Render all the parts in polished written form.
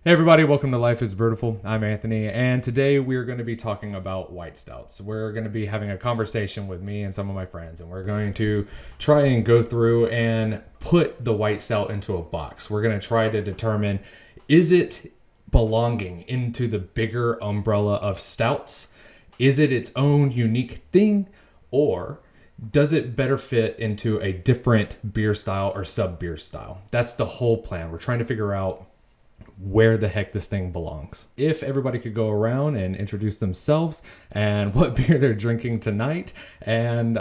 Hey everybody, welcome to Life is Beautiful. I'm Anthony, and today we're going to be talking about white stouts. We're going to be having a conversation with me and some of my friends, and we're going to try and go through and put the white stout into a box. We're going to try to determine, is it belonging into the bigger umbrella of stouts? Is it its own unique thing, or does it better fit into a different beer style or sub beer style? That's the whole plan. We're trying to figure out where the heck this thing belongs. If everybody could go around and introduce themselves and what beer they're drinking tonight, and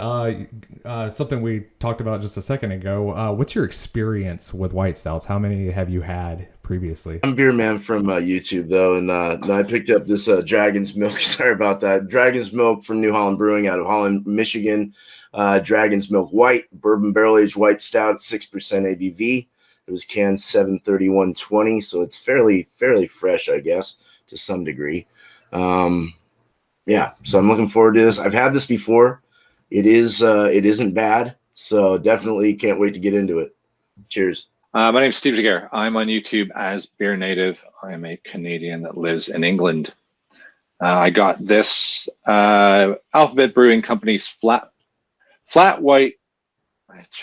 something we talked about just a second ago, what's your experience with white stouts? How many have you had previously? I'm Beer Man from YouTube, though, and no, I picked up this Dragon's Milk. Sorry about that. Dragon's Milk from New Holland Brewing out of Holland, Michigan. Dragon's Milk White, bourbon barrel aged white stout, 6% ABV. It was canned 7/31/20, so it's fairly fresh, I guess, to some degree. Yeah, so I'm looking forward to this. I've had this before. It isn't bad, so definitely can't wait to get into it. Cheers. My name is Steve Jaguar. I'm on YouTube as Beer Native. I'm a Canadian that lives in England. I got this Alphabet Brewing Company's flat white.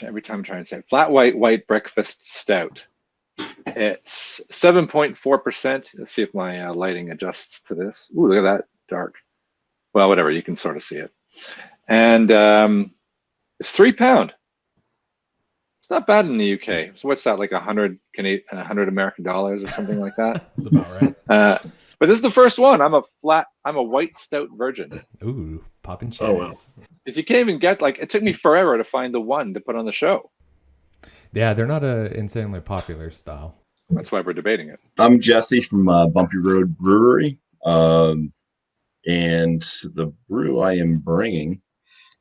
Every time I'm trying to say it, flat white breakfast stout. It's 7.4%. Let's see if my lighting adjusts to this. Ooh, look at that, dark. Well, whatever, you can sort of see it. And it's £3. It's not bad in the UK. So what's that, like 100 American dollars or something like that? That's about right. But this is the first one. I'm a white stout virgin. Ooh, popping cherries. Oh, well. If you can't even get, like, it took me forever to find the one to put on the show. Yeah, they're not a insanely popular style. That's why we're debating it. I'm Jesse from Bumpy Road Brewery, and the brew I am bringing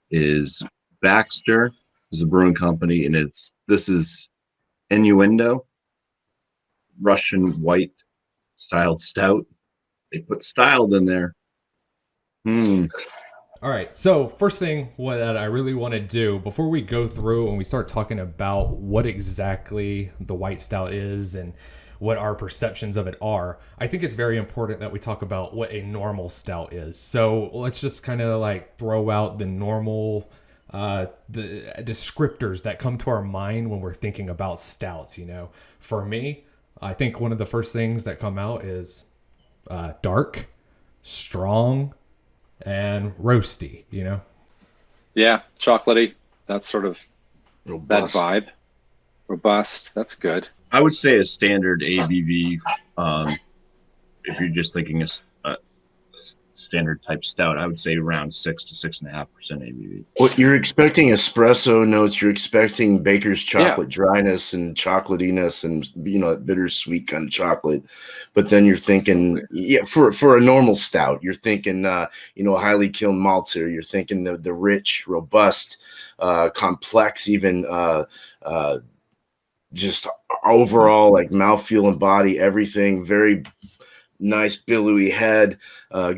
is Baxter, is the brewing company, and this is Innuendo Russian white styled stout. They put styled in there. All right, so first thing that I really want to do before we go through and we start talking about what exactly the white stout is and what our perceptions of it are, I think it's very important that we talk about what a normal stout is. So let's just kind of like throw out the normal the descriptors that come to our mind when we're thinking about stouts. You know, for me, I think one of the first things that come out is dark, strong, and roasty, you know? Yeah, chocolatey. That's sort of Robust. that vibe. Robust. That's good. I would say a standard ABV, if you're just thinking a standard type stout, I would say around 6 to 6.5% ABV. Well, you're expecting espresso notes. You're expecting baker's chocolate dryness and chocolatiness, and bittersweet kind of chocolate. But then you're thinking, for a normal stout, you're thinking, highly kiln malts here. You're thinking the rich, robust, complex, even just overall like mouthfeel and body, everything very nice billowy head,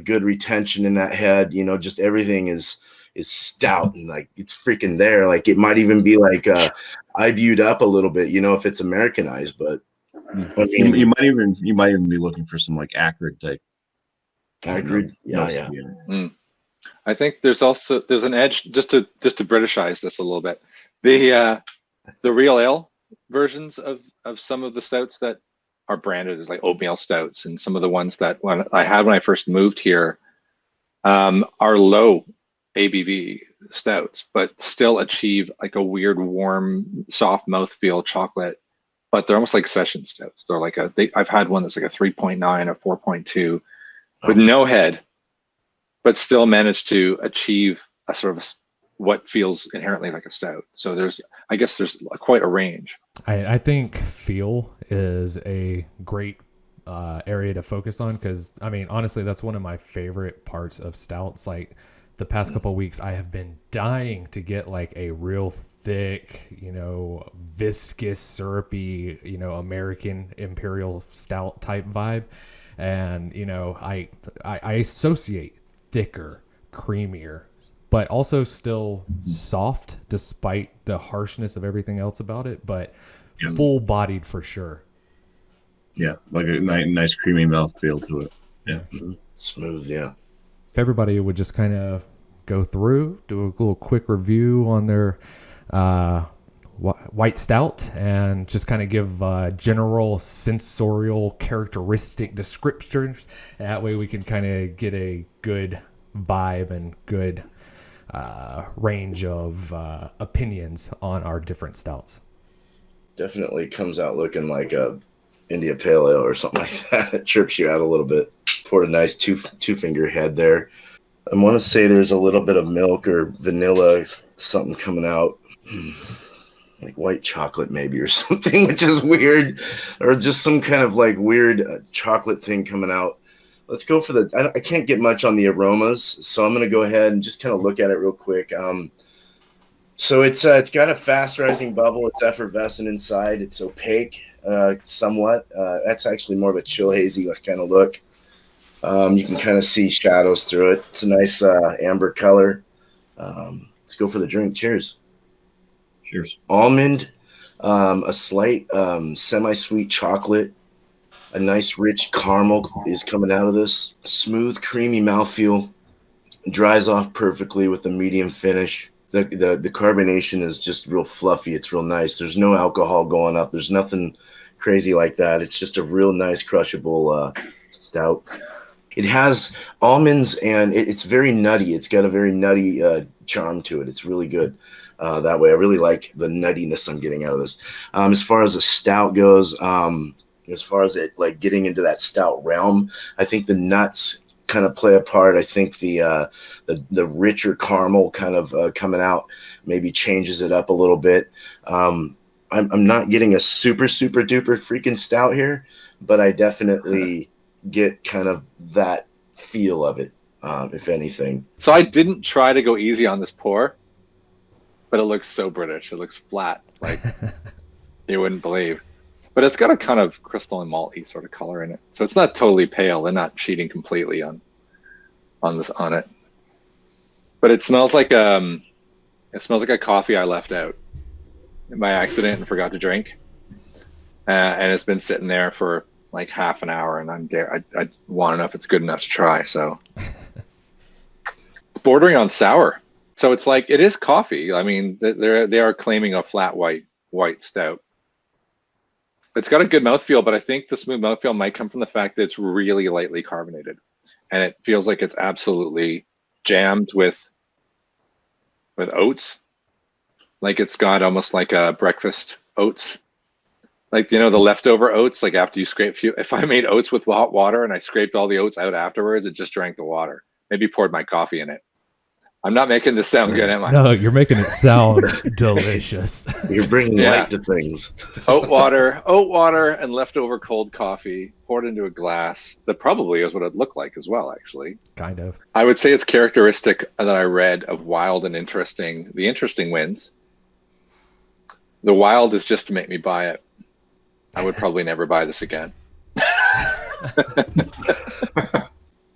good retention in that head. Just everything is stout and like it's freaking there. Like it might even be like IBU'd up a little bit, if it's Americanized. But I mean, you might even be looking for some like acrid type. Acrid, yeah. I think there's an edge just to Britishize this a little bit. The real ale versions of some of the stouts that are branded as like oatmeal stouts, and some of the ones that when I first moved here are low ABV stouts, but still achieve like a weird warm, soft mouthfeel chocolate. But they're almost like session stouts. They're like I've had one that's like a 3.9 or 4.2 with no head, but still managed to achieve a sort of what feels inherently like a stout. So there's quite a range. I think feel is a great area to focus on, because I mean, honestly, that's one of my favorite parts of stouts. Like the past couple of weeks, I have been dying to get like a real thick, viscous, syrupy, American imperial stout type vibe. And I associate thicker, creamier, but also still soft despite the harshness of everything else about it, but full-bodied for sure. Yeah, like a nice creamy mouthfeel to it. Yeah. Smooth, yeah. If everybody would just kind of go through, do a little quick review on their uh, white stout, and just kind of give general sensorial characteristic descriptors. That way we can kind of get a good vibe and good range of opinions on our different stouts. Definitely comes out looking like a India Pale Ale or something like that. It trips you out a little bit. Poured a nice two finger head there. I want to say there's a little bit of milk or vanilla, something coming out. Like white chocolate maybe or something, which is weird. Or just some kind of like weird chocolate thing coming out. Let's go for I can't get much on the aromas, so I'm going to go ahead and just kind of look at it real quick. So it's got a fast rising bubble. It's effervescent inside. It's opaque, somewhat. That's actually more of a chill hazy kind of look. You can kind of see shadows through it. It's a nice amber color. Let's go for the drink. Cheers. Cheers. Almond, a slight semi-sweet chocolate. A nice rich caramel is coming out of this. Smooth, creamy mouthfeel. Dries off perfectly with a medium finish. The carbonation is just real fluffy. It's real nice. There's no alcohol going up. There's nothing crazy like that. It's just a real nice crushable stout. It has almonds and it's very nutty. It's got a very nutty charm to it. It's really good that way. I really like the nuttiness I'm getting out of this. As far as a stout goes, as far as it like getting into that stout realm, I think the nuts kind of play a part. I think the richer caramel kind of coming out maybe changes it up a little bit. I'm not getting a super duper freaking stout here, but I definitely get kind of that feel of it, if anything. So I didn't try to go easy on this pour, but it looks so British. It looks flat, like you wouldn't believe. But it's got a kind of crystal and malty sort of color in it, so it's not totally pale. They're not cheating completely on it. But it smells like a coffee I left out by accident and forgot to drink, and it's been sitting there for like half an hour, and I want to know if it's good enough to try. So it's bordering on sour. So it's like, it is coffee. I mean, they are claiming a flat white stout. It's got a good mouthfeel, but I think the smooth mouthfeel might come from the fact that it's really lightly carbonated, and it feels like it's absolutely jammed with oats. Like it's got almost like a breakfast oats. Like, the leftover oats, like after you if I made oats with hot water and I scraped all the oats out afterwards, it just drank the water. Maybe poured my coffee in it. I'm not making this sound good, am I? No, you're making it sound delicious. You're bringing light to things. Oat water and leftover cold coffee poured into a glass. That probably is what it looked like as well, actually. Kind of. I would say it's characteristic that I read of wild and interesting. The interesting wins. The wild is just to make me buy it. I would probably never buy this again.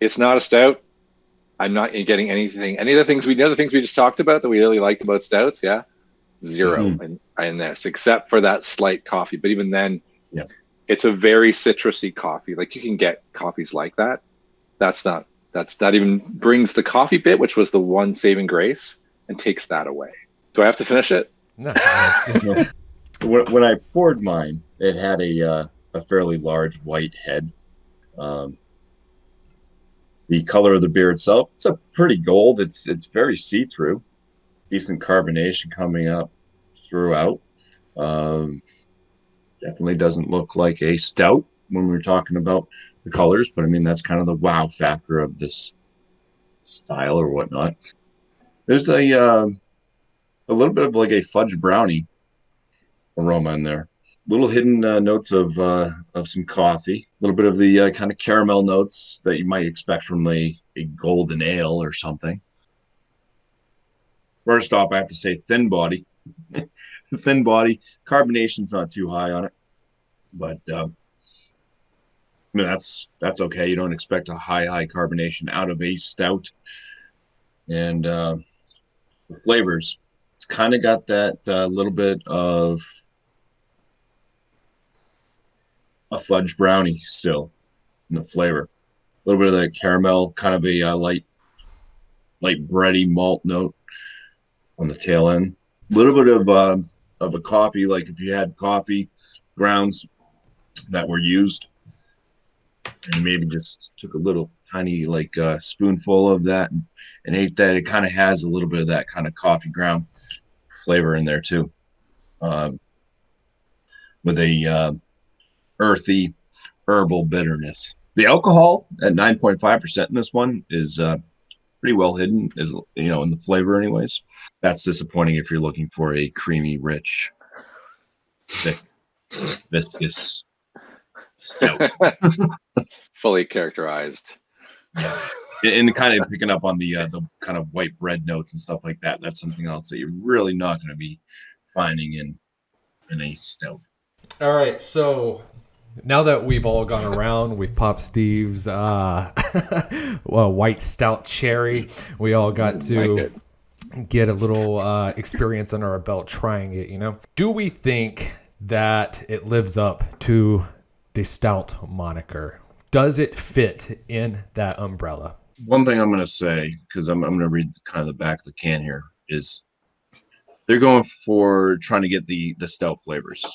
It's not a stout. I'm not getting anything. Any of the things we just talked about that we really liked about stouts, yeah, zero in this, except for that slight coffee. But even then, it's a very citrusy coffee. Like, you can get coffees like that. That even brings the coffee bit, which was the one saving grace, and takes that away. Do I have to finish it? No. When I poured mine, it had a fairly large white head. The color of the beer itself, it's a pretty gold. It's very see-through. Decent carbonation coming up throughout. Definitely doesn't look like a stout when we were talking about the colors, but I mean, that's kind of the wow factor of this style or whatnot. There's a little bit of like a fudge brownie aroma in there. Little hidden notes of some coffee. A little bit of the kind of caramel notes that you might expect from a golden ale or something. First off, I have to say thin body. Thin body. Carbonation's not too high on it. But I mean, that's okay. You don't expect a high carbonation out of a stout. And the flavors, it's kind of got that little bit of a fudge brownie still in the flavor. A little bit of the caramel, kind of a light bready malt note on the tail end. A little bit of a coffee, like if you had coffee grounds that were used, and maybe just took a little tiny spoonful of that and ate that. It kind of has a little bit of that kind of coffee ground flavor in there too, um, with a earthy herbal bitterness. The alcohol at 9.5% in this one is pretty well hidden, is in the flavor anyways. That's disappointing if you're looking for a creamy, rich, thick, viscous stout. Fully characterized. Yeah. And kind of picking up on the kind of white bread notes and stuff like that. That's something else that you're really not going to be finding in a stout. All right, so now that we've all gone around, we've popped Steve's white stout cherry. We all got to get a little experience under our belt trying it, Do we think that it lives up to the stout moniker? Does it fit in that umbrella? One thing I'm going to say, because I'm going to read kind of the back of the can here, is they're going for trying to get the stout flavors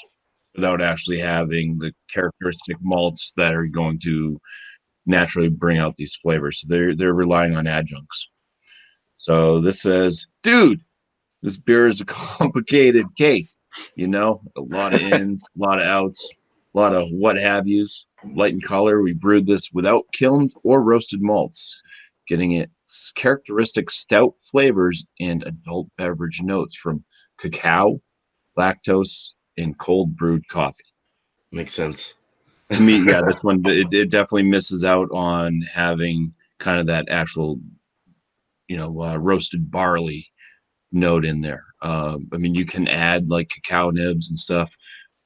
without actually having the characteristic malts that are going to naturally bring out these flavors. So they're relying on adjuncts. So this says, dude, this beer is a complicated case. A lot of ins, a lot of outs, a lot of what have yous. Light in color, we brewed this without kilned or roasted malts, getting its characteristic stout flavors and adult beverage notes from cacao, lactose, and cold brewed coffee. Makes sense. To me, yeah, this one, it definitely misses out on having kind of that actual, roasted barley note in there. You can add like cacao nibs and stuff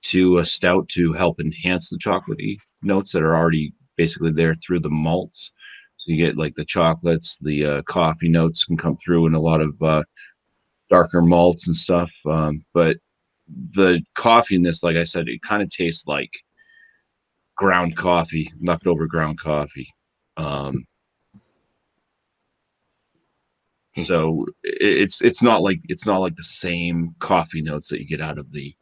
to a stout to help enhance the chocolatey notes that are already basically there through the malts. So you get like the chocolates, the coffee notes can come through in a lot of darker malts and stuff. But the coffee in this, like I said, it kind of tastes like ground coffee, leftover ground coffee. So it's not like the same coffee notes that you get out of the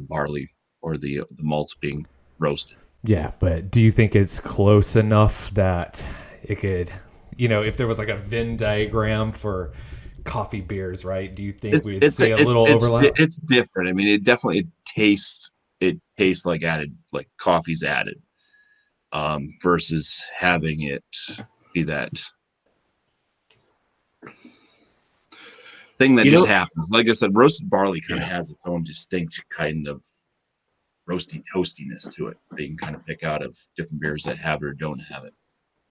barley or the malts being roasted. Yeah, but do you think it's close enough that it could, if there was like a Venn diagram for coffee beers, right? Do you think we'd see a little overlap? It's different. It definitely tastes like added, like coffee's added, versus having it be that thing that just happens. Like I said, roasted barley kind of has its own distinct kind of roasty toastiness to it that you can kind of pick out of different beers that have it or don't have it.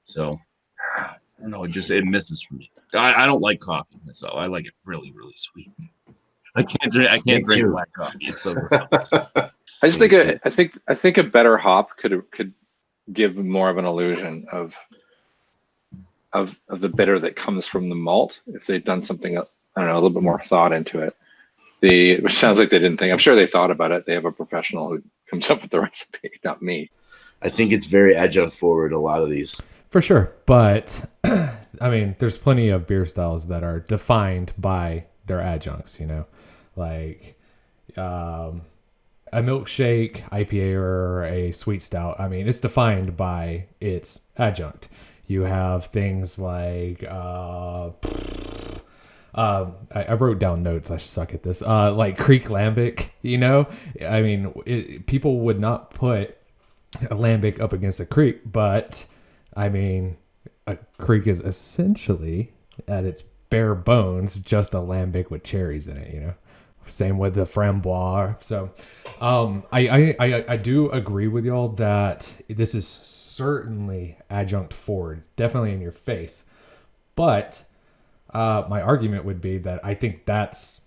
So I don't know, it misses for me. I don't like coffee myself. I like it really, really sweet. I can't drink black coffee. It's so gross. I just think a better hop could give more of an illusion of the bitter that comes from the malt if they'd done something, I don't know, a little bit more thought into it. Which sounds like they didn't think. I'm sure they thought about it. They have a professional who comes up with the recipe, not me. I think it's very adjunct forward, a lot of these. For sure. But, there's plenty of beer styles that are defined by their adjuncts, like a milkshake, IPA, or a sweet stout. It's defined by its adjunct. You have things like... I wrote down notes. I suck at this. Like Creek Lambic, people would not put a Lambic up against a Creek, but a Creek is essentially at its bare bones just a Lambic with cherries in it. Same with the Framboise. So, I do agree with y'all that this is certainly adjunct forward, definitely in your face, but. My argument would be that I think that's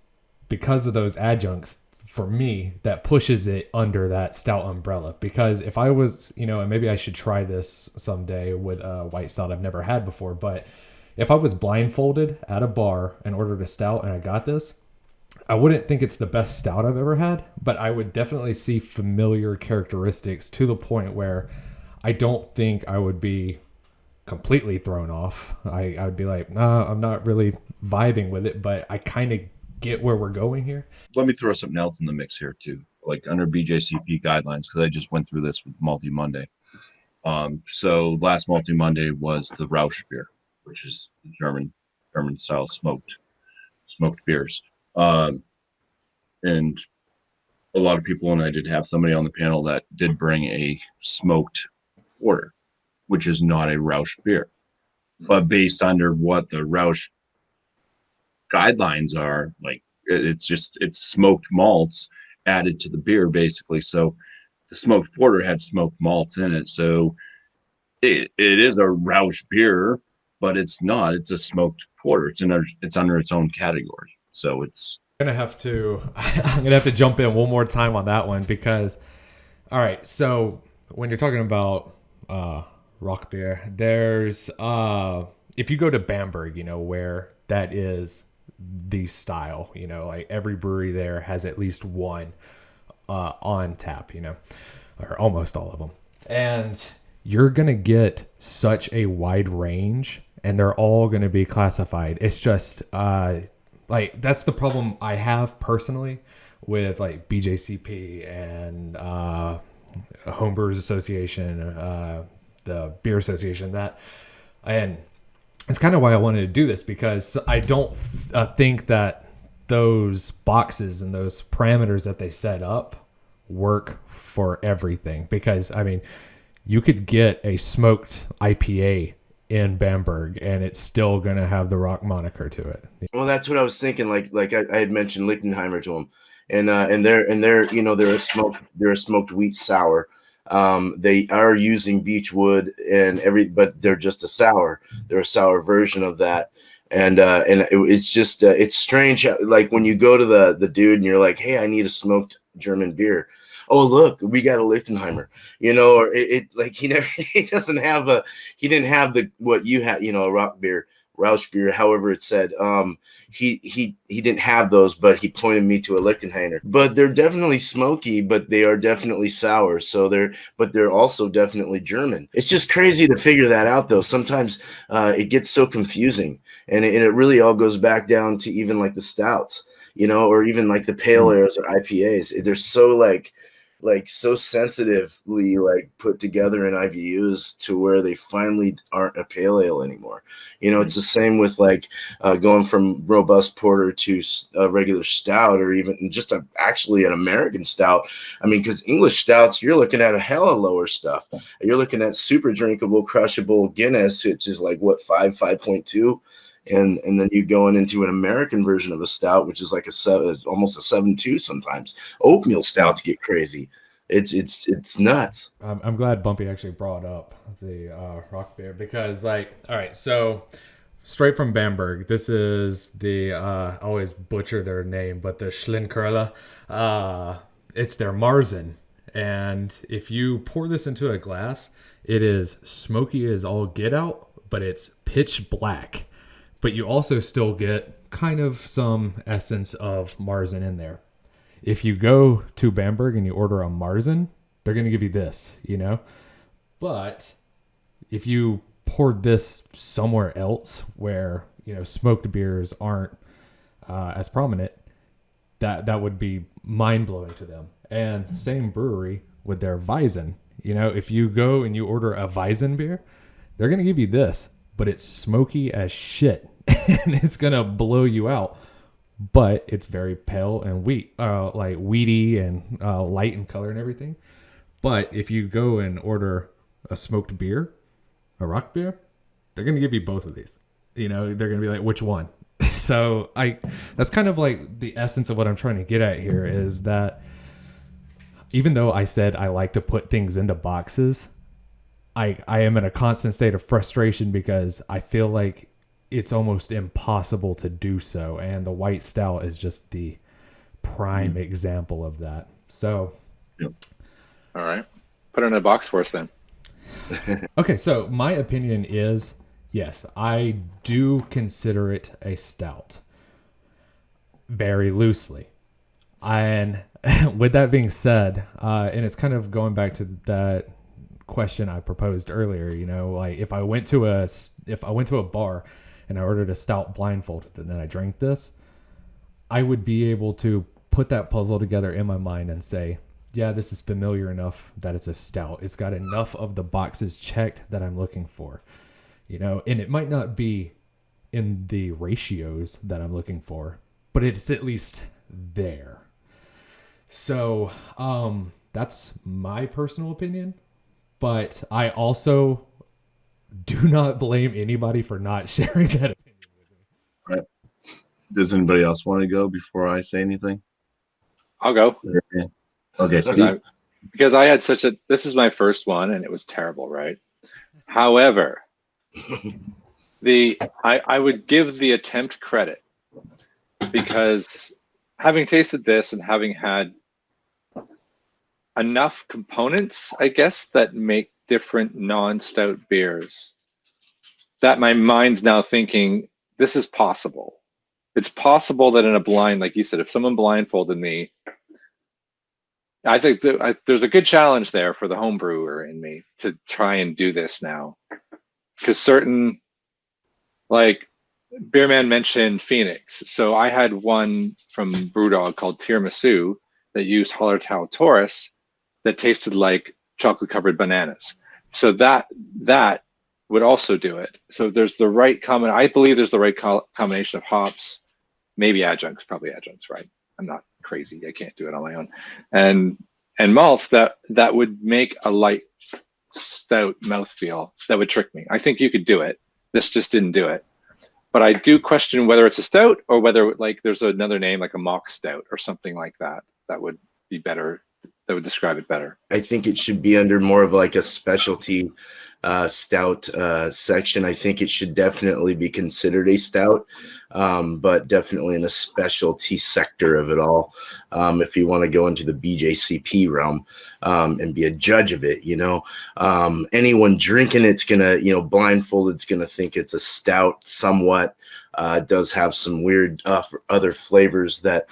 because of those adjuncts for me that pushes it under that stout umbrella. Because if I was, and maybe I should try this someday with a white stout I've never had before, but if I was blindfolded at a bar and ordered a stout and I got this, I wouldn't think it's the best stout I've ever had, but I would definitely see familiar characteristics to the point where I don't think I would be completely thrown off. I would be like, nah, I'm not really vibing with it, but I kind of get where we're going here. Let me throw something else in the mix here too, like under BJCP guidelines, because I just went through this with Multi Monday. So last Multi Monday was the Rausch beer, which is German style smoked beers. And a lot of people, and I did have somebody on the panel that did bring a smoked porter, which is not a Rausch beer, but based under what the Rausch guidelines are, like it's smoked malts added to the beer basically. So the smoked porter had smoked malts in it, so it is a Rausch beer, but it's not. It's a smoked porter. It's under its own category. So I'm gonna have to jump in one more time on that one because, all right, so when you're talking about rock beer, there's if you go to Bamberg, where that is the style, like every brewery there has at least one on tap, or almost all of them, and you're gonna get such a wide range, and they're all gonna be classified. It's just like that's the problem I have personally with like BJCP and Homebrewers Association, the Beer Association, and it's kind of why I wanted to do this, because I don't think that those boxes and those parameters that they set up work for everything. Because I mean, you could get a smoked IPA in Bamberg and it's still gonna have the rock moniker to it. Well, that's what I was thinking. Like I had mentioned Lichtenheimer to them, and they're they're a smoked wheat sour. They are using beechwood but they're just a sour. They're a sour version of that. It's just it's strange. Like when you go to the dude and you're like, hey, I need a smoked German beer. Oh, look, we got a Lichtenheimer, or like he didn't have what you had, a rock beer, Rausch beer, however it said. He didn't have those, but he pointed me to a Lichtenheimer. But they're definitely smoky, but they are definitely sour. So they're also definitely German. It's just crazy to figure that out, though. Sometimes it gets so confusing, and it really all goes back down to even like the stouts, or even like the pale ales or IPAs. They're so so sensitively put together in IBUs to where they finally aren't a pale ale anymore. It's the same with going from robust porter to a regular stout, or even just actually an American stout. I mean, because English stouts, you're looking at a hella lower stuff. You're looking at super drinkable, crushable Guinness, which is 5.2. And then you going into an American version of a stout, which is almost a 7.2 sometimes. Oatmeal stouts get crazy. It's nuts. I'm glad Bumpy actually brought up the rock beer, because all right, so straight from Bamberg, this is the I always butcher their name, but the Schlinkkerle. It's their Marzen, and if you pour this into a glass, it is smoky as all get out, but it's pitch black. But you also still get kind of some essence of Marzen in there. If you go to Bamberg and you order a Marzen, they're going to give you this, But if you poured this somewhere else where, smoked beers aren't as prominent, that would be mind-blowing to them. And same brewery with their Weizen. If you go and you order a Weizen beer, they're going to give you this, but it's smoky as shit. And it's gonna blow you out, but it's very pale and weedy and light in color and everything. But if you go and order a smoked beer, a rock beer, they're gonna give you both of these. They're gonna be like, which one? So that's kind of like the essence of what I'm trying to get at here, is that even though I said I like to put things into boxes, I am in a constant state of frustration because I feel like it's almost impossible to do so, and the white stout is just the prime example of that. So, yep. All right, put it in a box for us then. Okay, so my opinion is, yes, I do consider it a stout. very loosely. And with that being said, and it's kind of going back to that question I proposed earlier, you know, like if I went to a bar and I ordered a stout blindfolded and then I drank this, I would be able to put that puzzle together in my mind and say, yeah, this is familiar enough that it's a stout. It's got enough of the boxes checked that I'm looking for, you know, and it might not be in the ratios that I'm looking for, but it's at least there. So, that's my personal opinion, but I also do not blame anybody for not sharing that opinion with me. Right. Does anybody else want to go before I say anything? I'll go. Okay, Steve. Because I had this is my first one and it was terrible, right? However, I would give the attempt credit, because having tasted this and having had enough components, I guess, that make different non-stout beers, that my mind's now thinking this is possible. It's possible that in a blind, like you said, if someone blindfolded me, I think there's a good challenge there for the home brewer in me to try and do this now. Because certain, like Beerman mentioned Phoenix. So I had one from Brewdog called Tiramisu that used Hallertau Taurus that tasted like chocolate covered bananas. So that would also do it. So there's the right I believe there's the right combination of hops, maybe adjuncts, probably adjuncts, right? I'm not crazy. I can't do it on my own. And malts that would make a light stout mouthfeel that would trick me. I think you could do it. This just didn't do it. But I do question whether it's a stout or whether like there's another name like a mock stout or something like that that would be better, that would describe it better. I think it should be under more of like a specialty stout section. I think it should definitely be considered a stout, but definitely in a specialty sector of it all. If you want to go into the BJCP realm and be a judge of it, you know, anyone drinking it's gonna, you know, blindfolded's gonna think it's a stout somewhat. Does have some weird other flavors that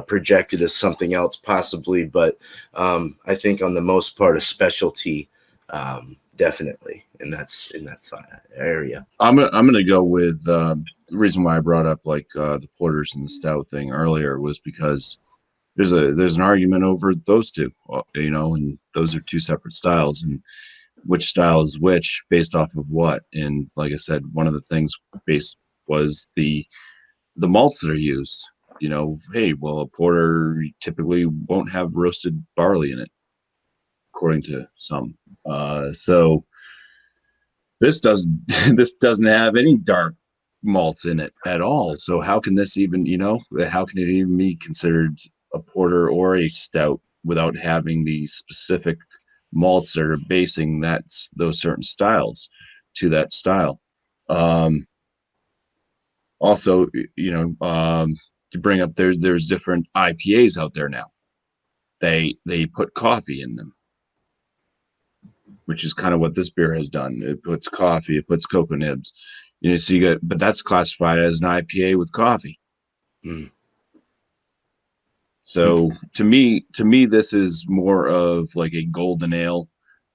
projected as something else possibly, but I think on the most part a specialty, definitely in that area. I'm gonna go with the reason why I brought up like the porters and the stout thing earlier was because there's an argument over those two, you know, and those are two separate styles, and which style is which based off of what. And like I said, one of the things was the malts that are used. You know, hey, well, a porter typically won't have roasted barley in it, according to some. So this doesn't have any dark malts in it at all. So how can this even, you know, how can it even be considered a porter or a stout without having the specific malts that are basing those certain styles to that style? Also, you know, to bring up there's different IPAs out there now. They put coffee in them, which is kind of what this beer has done. It puts coffee, it puts cocoa nibs. You know, so you got, but that's classified as an IPA with coffee. Mm. So to me, this is more of like a golden ale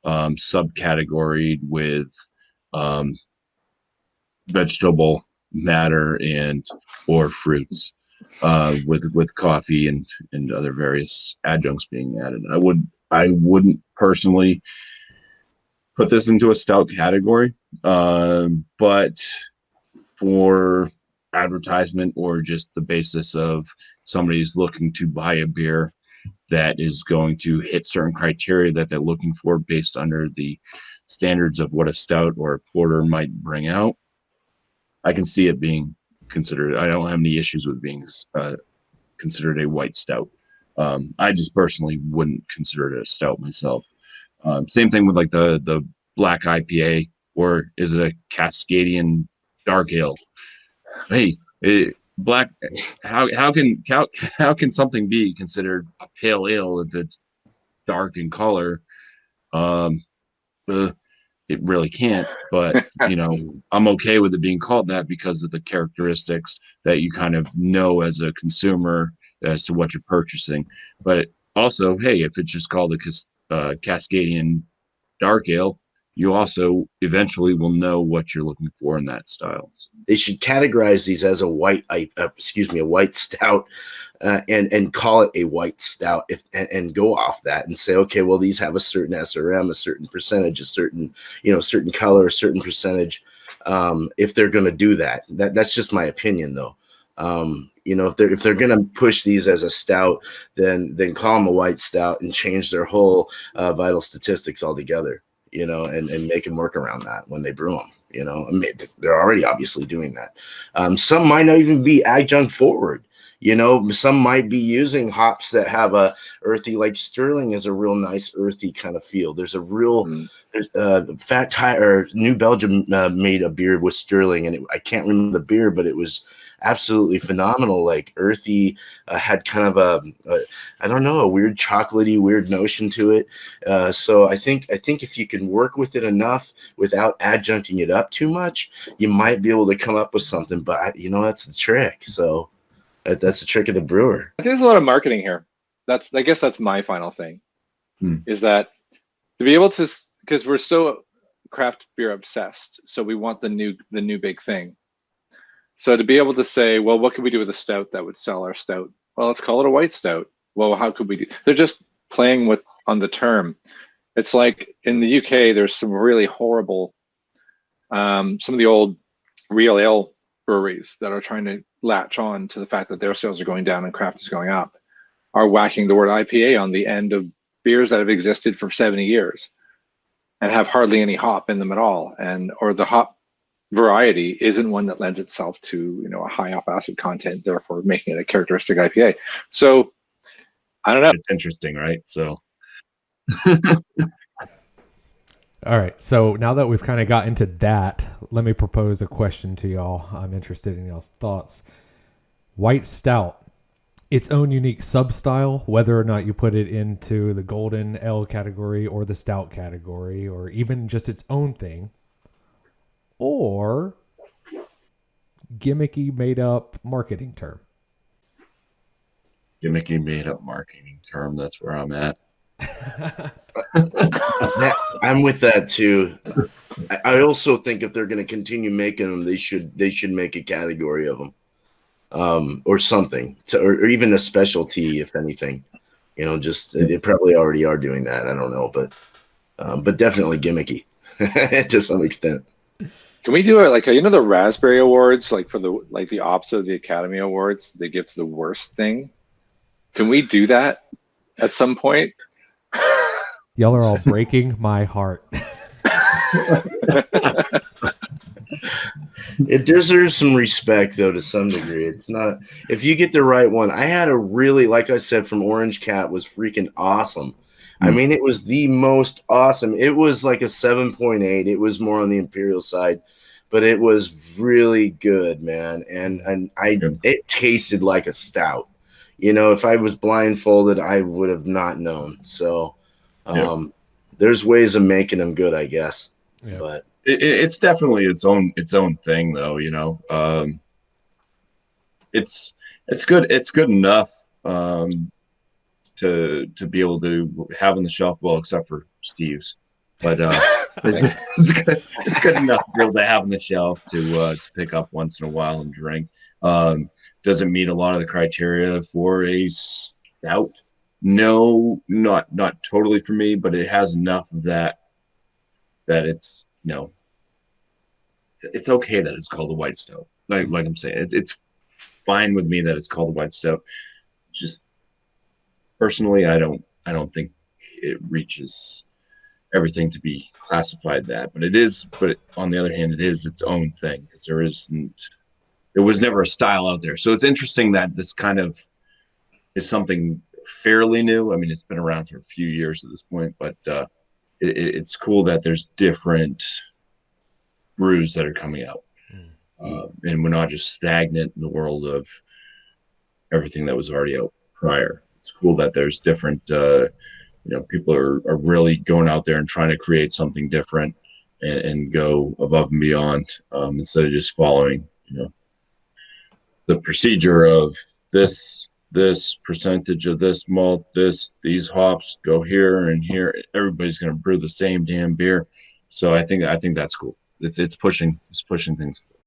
subcategory with vegetable matter or fruits with coffee and other various adjuncts being added. I wouldn't personally put this into a stout category, but for advertisement or just the basis of somebody's looking to buy a beer that is going to hit certain criteria that they're looking for based under the standards of what a stout or a porter might bring out, I can see it being considered. I don't have any issues with being considered a white stout. I just personally wouldn't consider it a stout myself. Same thing with like the black IPA, or is it a Cascadian dark ale? Hey, black. How can something be considered a pale ale if it's dark in color? Yeah, it really can't. But I'm okay with it being called that because of the characteristics that you kind of know as a consumer as to what you're purchasing. But also, hey, if it's just called a Cascadian Dark Ale, you also eventually will know what you're looking for in that style. They should categorize these as a white stout, and call it a white stout, and go off that and say, okay, well, these have a certain SRM, a certain percentage, a certain certain color, a certain percentage. If they're going to do that, that's just my opinion, though. If they're going to push these as a stout, then call them a white stout and change their whole vital statistics altogether. And make them work around that when they brew them. I mean, they're already obviously doing that. Some might not even be adjunct forward. Some might be using hops that have a earthy, like Sterling is a real nice earthy kind of feel. There's a real Fat Tire, New Belgium made a beer with Sterling, and I can't remember the beer, but it was absolutely phenomenal, like earthy, had kind of a weird chocolatey weird notion to it. So I think if you can work with it enough without adjuncting it up too much, you might be able to come up with something. But that's the trick. So that's the trick of the brewer. I think there's a lot of marketing here. I guess that's my final thing, is that to be able to, because we're so craft beer obsessed, so we want the new big thing. So to be able to say, well, what could we do with a stout that would sell our stout? Well, let's call it a white stout. Well, how could we do? They're just playing on the term. It's like in the UK, there's some really horrible, some of the old real ale breweries that are trying to latch on to the fact that their sales are going down and craft is going up, are whacking the word IPA on the end of beers that have existed for 70 years and have hardly any hop in them at all, or the hop variety isn't one that lends itself to a high hop acid content, therefore making it a characteristic IPA. So I don't know. It's interesting, right? So all right, so now that we've kind of got into that, let me propose a question to y'all. I'm interested in y'all's thoughts. White stout, its own unique sub-style, whether or not you put it into the golden ale category or the stout category, or even just its own thing, or gimmicky made-up marketing term? Gimmicky made-up marketing term, that's where I'm at. I'm with that too. I also think if they're going to continue making them, they should make a category of them, or something, or even a specialty, if anything. They probably already are doing that. I don't know, but definitely gimmicky to some extent. Can we do it like the Raspberry Awards, like for the opposite of the Academy Awards, they give to the worst thing? Can we do that at some point? Y'all are all breaking my heart. It deserves some respect, though, to some degree. It's not, if you get the right one. I had a really, like I said, from Orange Cat was freaking awesome. I mean, it was the most awesome. It was like a 7.8. It was more on the Imperial side, but it was really good, man. And it tasted like a stout. If I was blindfolded, I would have not known. So there's ways of making them good, I guess. Yeah. But it's definitely its own thing, though. It's good. It's good enough to be able to have on the shelf, well, except for Steve's. But it's good enough to be able to have on the shelf to pick up once in a while and drink. Doesn't meet a lot of the criteria for a stout. No, not totally for me, but it has enough of that it's it's okay that it's called a white stout. Like I'm saying, it's fine with me that it's called a white stout. Just personally, I don't think it reaches everything to be classified that, but it is. But on the other hand, it is its own thing, because there was never a style out there. So it's interesting that this kind of is something fairly new. I mean, it's been around for a few years at this point, but it's cool that there's different brews that are coming out, and we're not just stagnant in the world of everything that was already out prior. It's cool that there's different, people are really going out there and trying to create something different and go above and beyond, instead of just following, the procedure of this percentage of this malt, these hops go here and here. Everybody's going to brew the same damn beer. So I think that's cool. It's pushing things forward.